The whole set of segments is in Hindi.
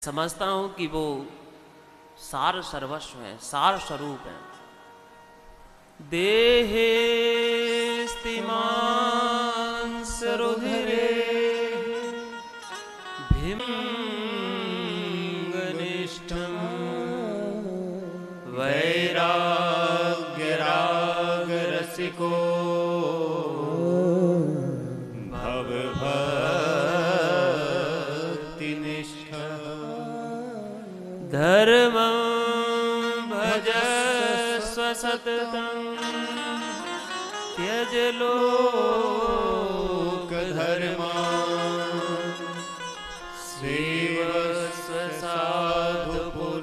समझता हूं कि वो सार सर्वस्व है, सार स्वरूप है। देहे स्तिमांस रुधिरे भिंगनिष्ठं वैराग्यराग रसिको धर्मं भजस्व सततं त्यज लोकधर्मान् सेवस्व साधुपुरुषान्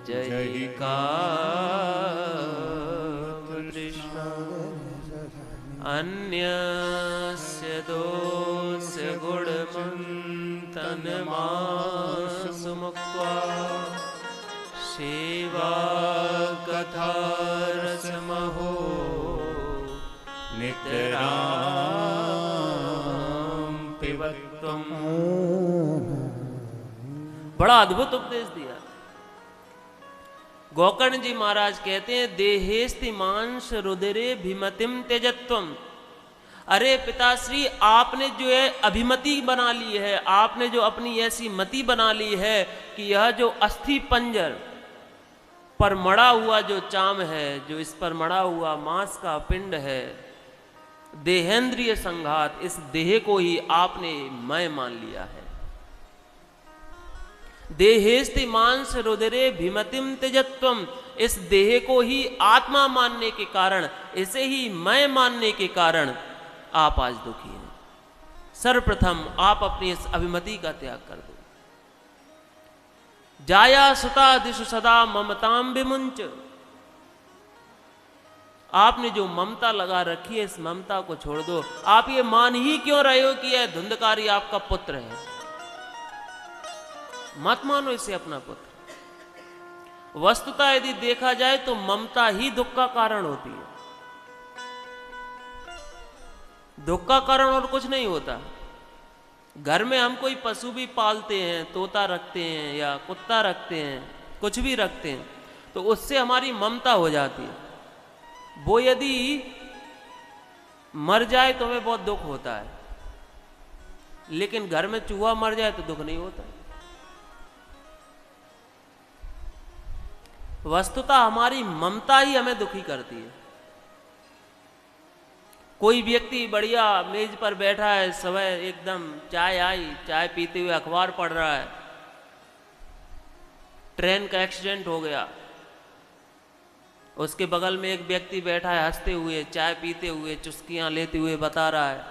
जहि कामतृष्णा अन्यस्य दोस्य गुणमन्तनमासु मुक्त्वा सेवा कथा रसमहो नितरां पिबत्वम्। बड़ा अद्भुत उपदेश दिया। गोकर्ण जी महाराज कहते हैं देहेस्ति मांस रुधिरे भिमतिम त्यजत्वम। अरे पिताश्री, आपने जो है अभिमति बना ली है, आपने जो अपनी ऐसी मति बना ली है कि यह जो अस्थि पंजर पर मड़ा हुआ जो चाम है, जो इस पर मड़ा हुआ मांस का पिंड है, देहेंद्रिय संघात, इस देह को ही आपने मैं मान लिया है। देहेस्ति मांस रुधिरे भिमतिम त्यजत्वम, इस देह को ही आत्मा मानने के कारण, इसे ही मैं मानने के कारण आप आज दुखी हैं। सर्वप्रथम आप अपनी इस अभिमति का त्याग कर दो। जाया सुता दिशु सदा ममताम विमुंच, आपने जो ममता लगा रखी है इस ममता को छोड़ दो। आप ये मान ही क्यों रहे हो कि यह धुंधकारी आपका पुत्र है? मत मानो इसे अपना पुत्र। वस्तुतः यदि देखा जाए तो ममता ही दुख का कारण होती है। दुख का कारण और कुछ नहीं होता। घर में हम कोई पशु भी पालते हैं, तोता रखते हैं या कुत्ता रखते हैं, कुछ भी रखते हैं, तो उससे हमारी ममता हो जाती है। वो यदि मर जाए तो हमें बहुत दुख होता है, लेकिन घर में चूहा मर जाए तो दुख नहीं होता। वस्तुतः हमारी ममता ही हमें दुखी करती है। कोई व्यक्ति बढ़िया मेज पर बैठा है, सुबह एकदम चाय आई, चाय पीते हुए अखबार पढ़ रहा है, ट्रेन का एक्सीडेंट हो गया, उसके बगल में एक व्यक्ति बैठा है हंसते हुए, चाय पीते हुए, चुस्कियां लेते हुए बता रहा है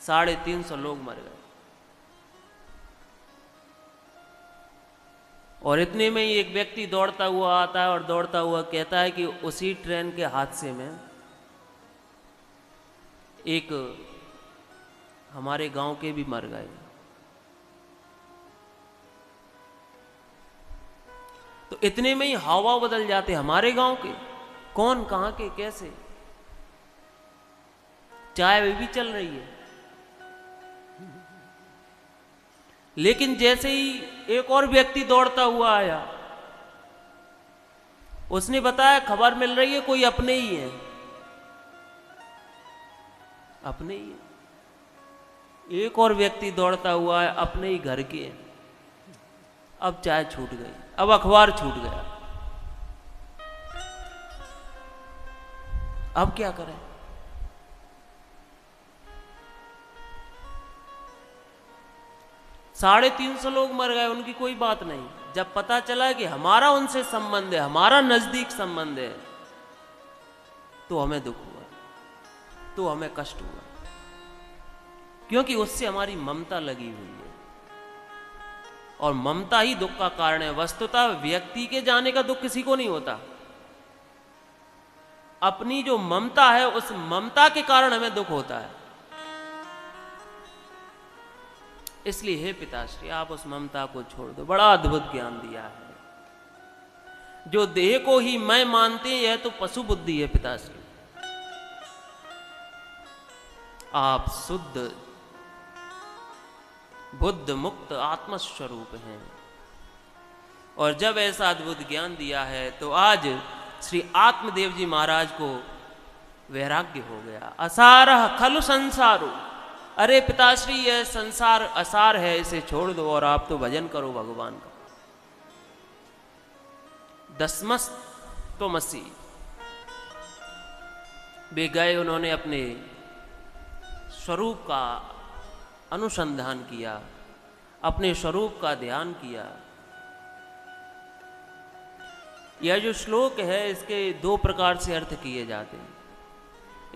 350 लोग मर गए। और इतने में ही एक व्यक्ति दौड़ता हुआ आता है और दौड़ता हुआ कहता है कि उसी ट्रेन के हादसे में एक हमारे गांव के भी मर गए। तो इतने में ही हाव बदल जाते हमारे गांव के, कौन कहां के कैसे। चाय भी चल रही है, लेकिन जैसे ही एक और व्यक्ति दौड़ता हुआ आया, उसने बताया खबर मिल रही है कोई अपने ही है, अपने ही है। एक और व्यक्ति दौड़ता हुआ है, अपने ही घर के हैं। अब चाय छूट गई, अब अखबार छूट गया, अब क्या करें? साढ़े 300 लोग मर गए, उनकी कोई बात नहीं। जब पता चला कि हमारा उनसे संबंध है, हमारा नजदीक संबंध है, तो हमें दुख हुआ, तो हमें कष्ट हुआ, क्योंकि उससे हमारी ममता लगी हुई है। और ममता ही दुख का कारण है। वस्तुतः व्यक्ति के जाने का दुख किसी को नहीं होता। अपनी जो ममता है, उस ममता के कारण हमें दुख होता है। इसलिए हे पिताश्री, आप उस ममता को छोड़ दो। बड़ा अद्भुत ज्ञान दिया है। जो देह को ही मैं मानते हैं, यह तो पशु बुद्धि है पिताश्री। आप शुद्ध बुद्ध मुक्त आत्मस्वरूप हैं। और जब ऐसा अद्भुत ज्ञान दिया है तो आज श्री आत्मदेव जी महाराज को वैराग्य हो गया। असारह खलु संसारो, अरे पिताश्री यह संसार असार है, इसे छोड़ दो और आप तो भजन करो भगवान का। दसमस्तमसि, वे गए, उन्होंने अपने स्वरूप का अनुसंधान किया, अपने स्वरूप का ध्यान किया। यह जो श्लोक है इसके दो प्रकार से अर्थ किए जाते हैं।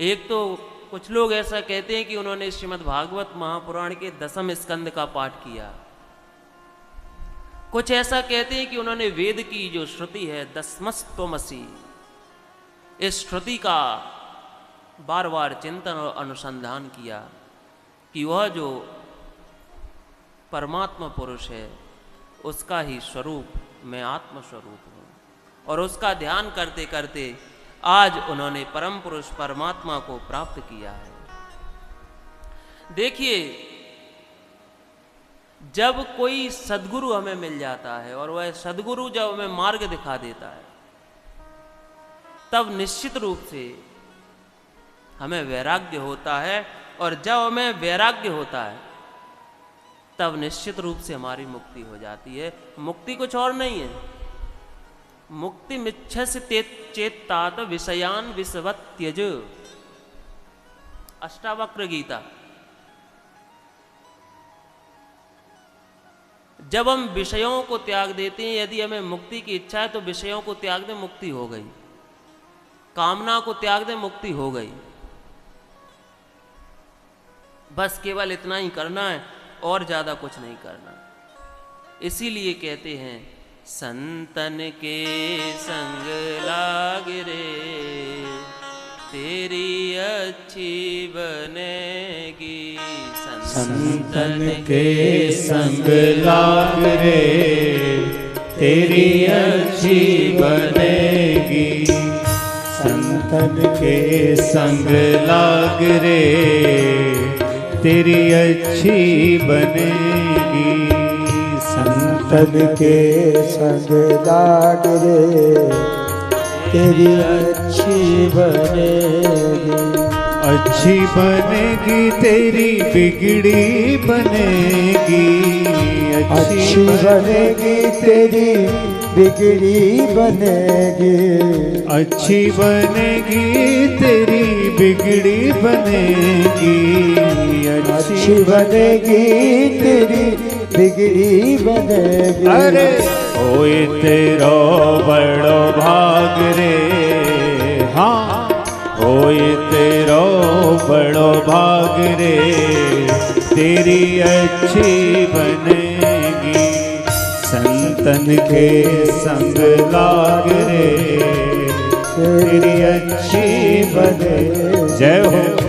एक तो कुछ लोग ऐसा कहते हैं कि उन्होंने श्रीमद् भागवत महापुराण के 10वें स्कंद का पाठ किया। कुछ ऐसा कहते हैं कि उन्होंने वेद की जो श्रुति है दसमस्तमसि, इस श्रुति का बार बार चिंतन और अनुसंधान किया कि वह जो परमात्मा पुरुष है उसका ही स्वरूप मैं आत्मस्वरूप हूँ। और उसका ध्यान करते करते आज उन्होंने परम पुरुष परमात्मा को प्राप्त किया है। देखिए, जब कोई सद्गुरु हमें मिल जाता है और वह सद्गुरु जब हमें मार्ग दिखा देता है, तब निश्चित रूप से हमें वैराग्य होता है। और जब हमें वैराग्य होता है तब निश्चित रूप से हमारी मुक्ति हो जाती है। मुक्ति कुछ और नहीं है, मुक्ति मिच्छस चेतात विषयान विषवत त्यज, अष्टावक्र गीता। जब हम विषयों को त्याग देते हैं, यदि हमें मुक्ति की इच्छा है तो विषयों को त्याग दे, मुक्ति हो गई। कामना को त्याग दे, मुक्ति हो गई। बस केवल इतना ही करना है और ज्यादा कुछ नहीं करना। इसीलिए कहते हैं संतन के संग लाग रे तेरी अच्छी बनेगी। संतन के संग लाग रे तेरी अच्छी बनेगी। संतन के संग लाग रे तेरी अच्छी बनेगी। संतन के संग लाग रे तेरी अच्छी बनेगी। अच्छी बनेगी तेरी बिगड़ी बनेगी। अच्छी बनेगी तेरी बिगड़ी बनेगी। अच्छी बनेगी तेरी बिगड़ी बनेगी। अच्छी बनेगी तेरी बिगड़ी बनेगी। अरे ओए तेरो बड़ो भाग रे, हाँ ओए तेरो बड़ो भाग रे तेरी अच्छी बनेगी। संतन के संग लाग रे तेरी अच्छी बने। जय हो।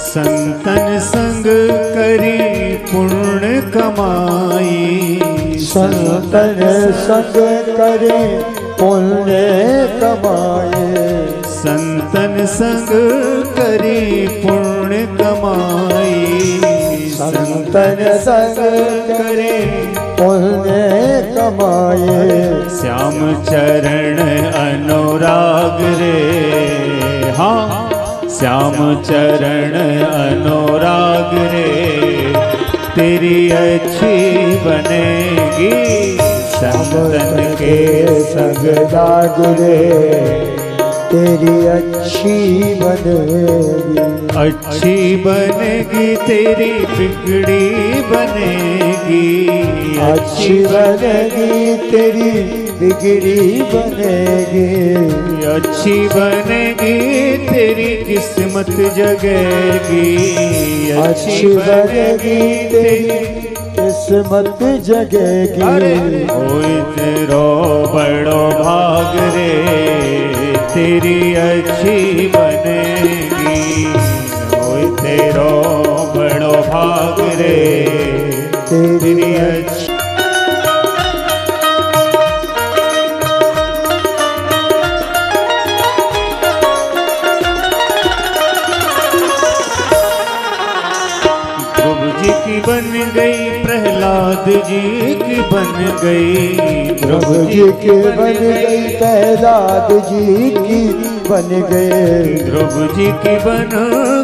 संतन संग करी पुण्य कमाई। संतन संग करे पुण्य कमाए। संतन संग करी पुण्य कमाई। संतन संग करे पुण्य कमाए। श्याम चरण अनुराग रे, हाँ श्याम चरण अनुराग रे तेरी अच्छी बनेगी। संतन के संग लाग रे तेरी अच्छी बनेगी। अच्छी बनेगी तेरी बिगड़ी बनेगी। अच्छी बनेगी तेरी बिगड़ी बनेगी। अच्छी बनेगी तेरी किस्मत जगेगी, अच्छी बनेगी तेरी किस्मत जगेगी। होए तेरो बड़ो भाग रे तेरी अच्छी बनेगी, होए तेरो बड़ो भाग रे तेरी अच्छी। बन गई प्रहलाद जी की बन गई, ध्रुव जी की बन गई प्रहलाद जी की बन गई। ध्रुव जी की बन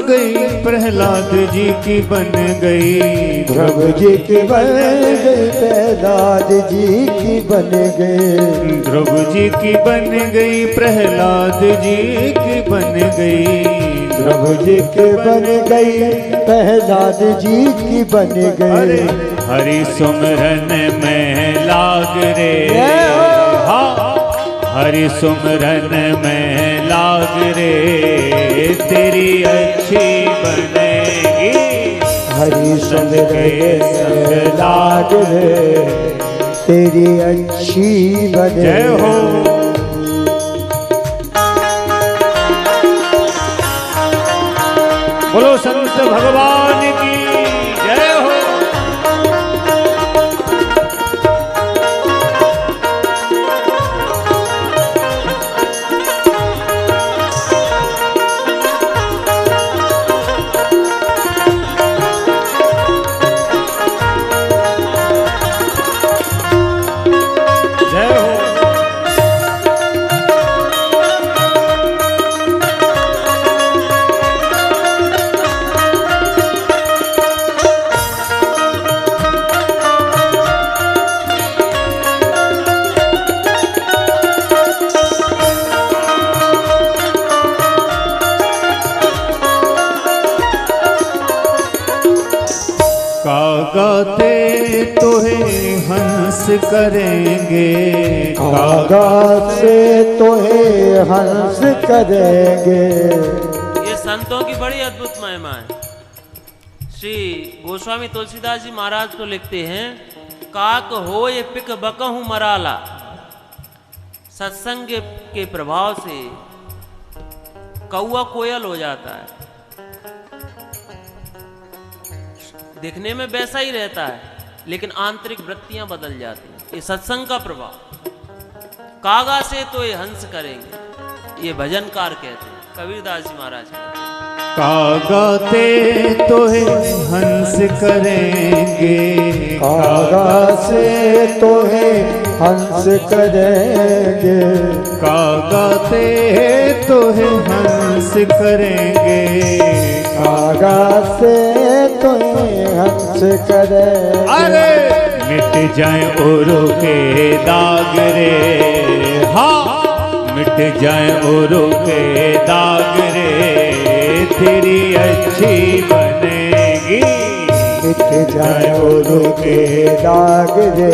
गई प्रहलाद जी की बन गई, ध्रुव जी की बन गई प्रहलाद जी की बन गई। ध्रुव जी की बन गई प्रहलाद जी की बन गई, ध्रुव जी की बन गई प्रहलाद जी की बन गई। हरि सुमरन में लाग रे, हाँ हरि सुमरन में लाग रे तेरी अच्छी बनेगी। हरि सुमरन में लाग रे तेरी अच्छी बनेगी। जय हो। बोलो संत भगवान की जय हो। जय हो। गाते तोहे हंस करेंगे, कागा से तोहे हंस करेंगे। ये संतों की बड़ी अद्भुत महिमा है। श्री गोस्वामी तुलसीदास जी महाराज तो लिखते हैं, काक हो ये पिक बकहूं मराला। सत्संग के प्रभाव से कौआ कोयल हो जाता है, दिखने में वैसा ही रहता है लेकिन आंतरिक वृत्तियां बदल जाती हैं। ये सत्संग का प्रभाव। कागा से तो ये हंस करेंगे, ये भजनकार कहते हैं, कबीरदास जी महाराज कहते हैं। कागाते तोहे हंस करेंगे, कागा से तोहे हंस करेंगे। कागाते तोहे हंस करेंगे, कागा से तोहे हंस करेंगे। अरे मिट जाए औरों के दाग रे, हाँ मिट जाए औरों के दाग रे तेरी अच्छी बनेगी। मिट जाए औरों के दाग रे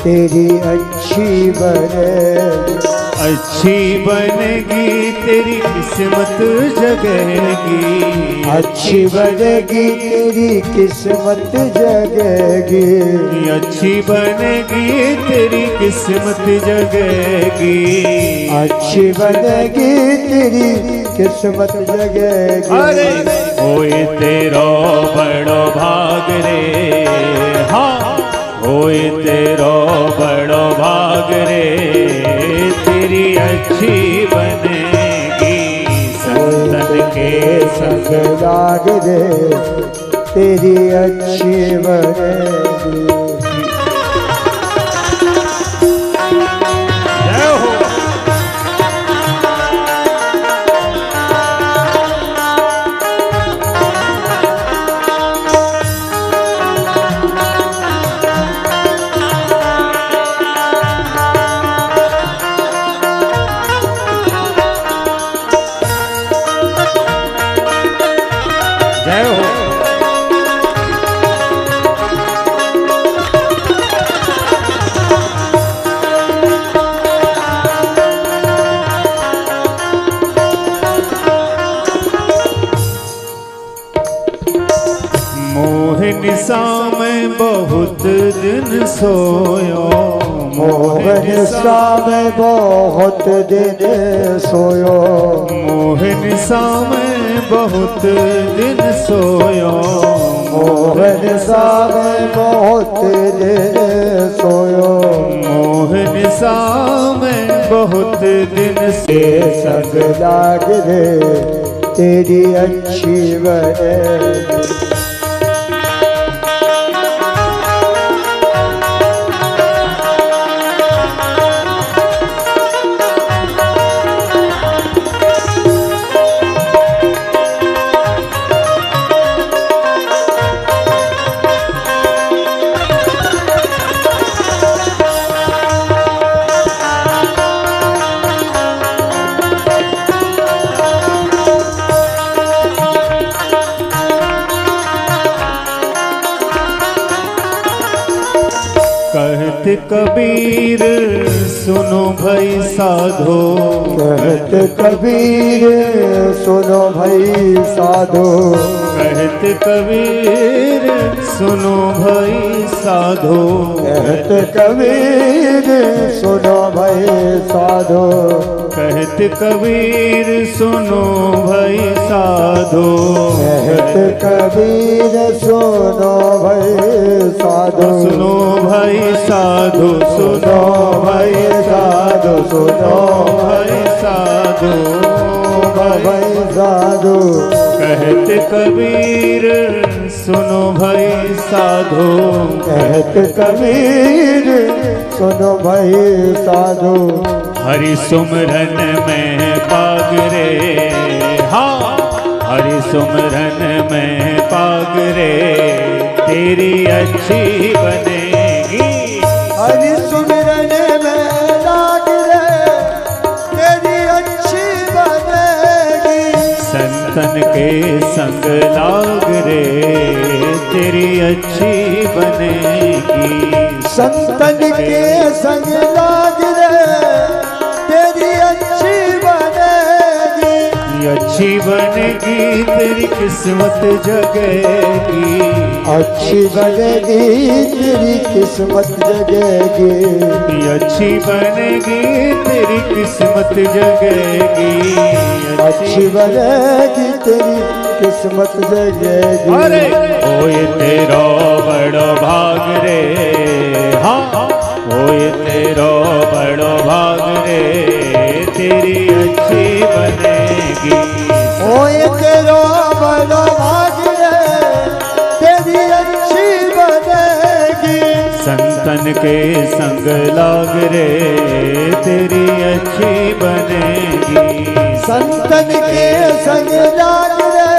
तेरी अच्छी बनेगी। अच्छी बनेगी तेरी किस्मत जगेगी, अच्छी बनेगी तेरी किस्मत जगेगी। अच्छी बनेगी तेरी किस्मत जगेगी, अच्छी बनेगी तेरी किस्मत जगेगी। अरे होए तेरो बड़ो भाग रे, हाँ होए तेरो बड़ो भाग रे तेरी अच्छी बनेगी। संतन के संग लाग रे तेरी अच्छी बनेगी। जय हो। जय हो। सा मैं बहुत दिन सोयो, मोहन सा मैं बहुत दिन सोयो, मोहन सा मैं बहुत दिन सोयो, मोहन सा मैं बहुत दिन सोयो, मोहन सा मैं बहुत दिन से संग लाग रे तेरी अच्छी बने। कहत कबीर सुनो भाई साधो, कहत कबीर सुनो भाई साधो, कहत कबीर सुनो भाई साधो, कहत कबीर सुनो भाई साधो, कहत कबीर सुनो भाई साधो, कहत कबीर सुनो भाई साधो, सुनो भाई साधो, सुनो भाई साधो, सुनो भाई साधो, भाई साधो, कहत कबीर सुनो भाई साधो, कहत कबीर सुनो भाई साधो, हरि सुमरन में पागरे, हाँ हरि सुमरन में पागरे तेरी अच्छी बनेगी, हरि सुमिरन में लाग रे तेरी अच्छी बनेगी, संतन के संग लाग रे तेरी अच्छी बनेगी, संतन के संग लाग रे तेरी अच्छी बनेगी, अच्छी बनेगी तेरी किस्मत जगेगी, अच्छी बनेगी तेरी किस्मत जगेगी, अच्छी बनेगी तेरी किस्मत जगेगी, अच्छी बनेगी तेरी किस्मत जगेगी। अरे ओए तेरा बड़ो भाग रे, हाँ ओए तेरा बड़ो भाग रे तेरी अच्छी बनेगी, ओए तेरा बड़ा भाग रे तेरी अच्छी बनेगी, संतन के संग लाग रे तेरी अच्छी बनेगी, संतन के संग लाग रे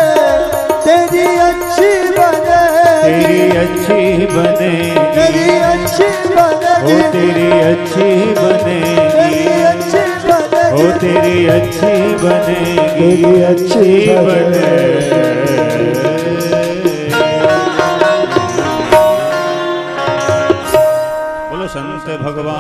तेरी अच्छी बनेगी, तेरी अच्छी बनेगी, तेरी अच्छी बनेगी, ओ तेरी अच्छी बनेगी, तेरी अच्छी बनेगी, ओ तेरी अच्छी बनेगी, तेरी अच्छी बने। बोलो संत भगवान।